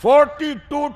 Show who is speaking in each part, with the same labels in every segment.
Speaker 1: 42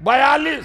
Speaker 1: 42.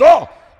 Speaker 1: 2